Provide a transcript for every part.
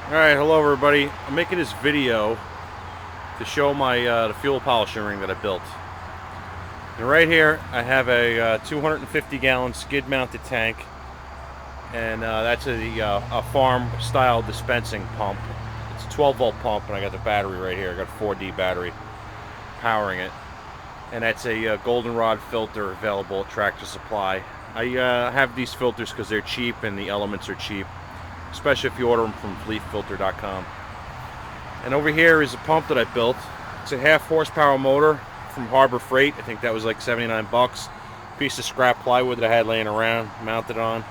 Alright, hello everybody. I'm making this video to show my the fuel polishing ring that I built. And right here I have a 250 gallon skid mounted tank, and that's a farm style dispensing pump. It's a 12 volt pump, and I got the battery right here. I got a 4D battery powering it, and that's a goldenrod filter available at Tractor Supply. I have these filters because they're cheap and the elements are cheap, especially if you order them from fleetfilter.com. And over here is a pump that I built. It's a half horsepower motor from Harbor Freight. I think that was like 79 bucks. Piece of scrap plywood that I had laying around, mounted on.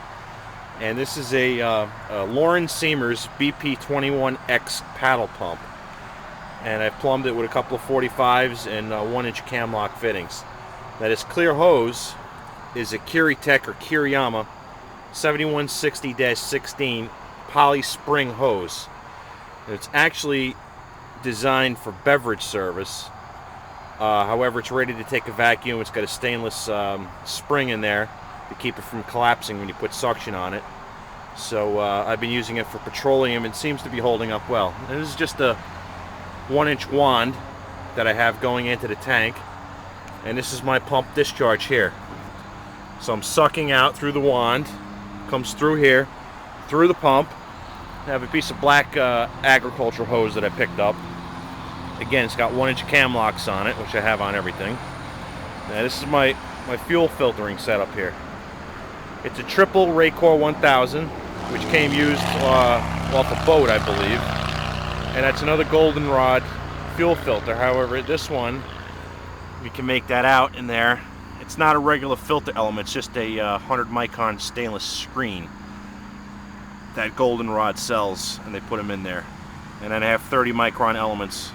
And this is a Lauren Seamers BP21X paddle pump. And I've plumbed it with a couple of 45s and 1-inch cam lock fittings. Now this clear hose is a Kiritech or Kiriyama 7160-16 poly spring hose. It's actually designed for beverage service. However, it's ready to take a vacuum. It's got a stainless spring in there to keep it from collapsing when you put suction on it. So I've been using it for petroleum and it seems to be holding up well. And this is just a 1-inch wand that I have going into the tank. And this is my pump discharge here. So I'm sucking out through the wand, comes through here, through the pump. I have a piece of black agricultural hose that I picked up. Again, it's got 1-inch cam locks on it, which I have on everything. Now this is my fuel filtering setup here. It's a triple Raycor 1000, which came used off a boat, I believe. And that's another goldenrod fuel filter. However, this one, we can make that out in there. It's not a regular filter element, it's just a 100 micron stainless screen that goldenrod sells, and they put them in there. And then I have 30 micron elements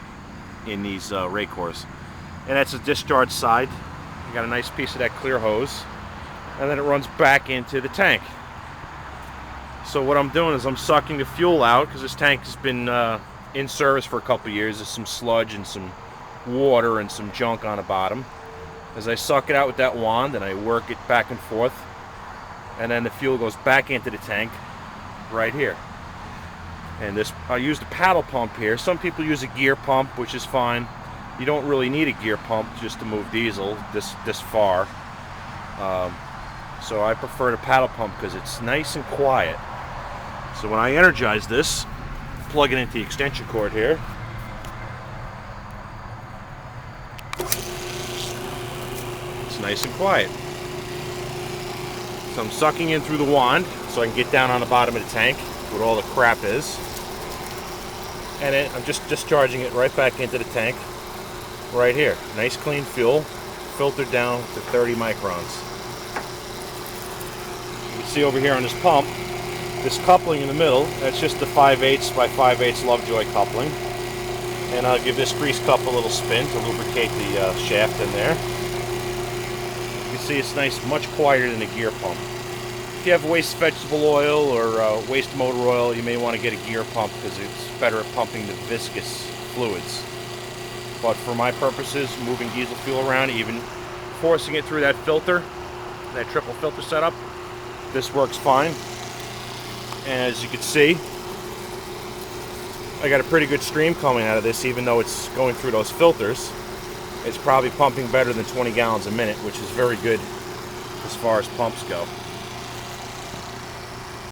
in these Raycors. And that's a discharge side. You got a nice piece of that clear hose, and then it runs back into the tank. So what I'm doing is I'm sucking the fuel out, because this tank has been in service for a couple years. There's some sludge and some water and some junk on the bottom. As I suck it out with that wand and I work it back and forth, and then the fuel goes back into the tank right here. And this, I used a paddle pump here. Some people use a gear pump, which is fine. You don't really need a gear pump just to move diesel this far. So I prefer the paddle pump because it's nice and quiet. So when I energize this, plug it into the extension cord here. It's nice and quiet. So I'm sucking in through the wand so I can get down on the bottom of the tank where all the crap is. And then I'm just discharging it right back into the tank right here. Nice clean fuel, filtered down to 30 microns. You can see over here on this pump, this coupling in the middle, that's just the 5/8 by 5/8 Lovejoy coupling. And I'll give this grease cup a little spin to lubricate the shaft in there. You can see it's nice, much quieter than a gear pump. If you have waste vegetable oil or waste motor oil, you may want to get a gear pump because it's better at pumping the viscous fluids. But for my purposes, moving diesel fuel around, even forcing it through that filter, that triple filter setup, this works fine. And as you can see, I got a pretty good stream coming out of this, even though it's going through those filters. It's probably pumping better than 20 gallons a minute, which is very good as far as pumps go.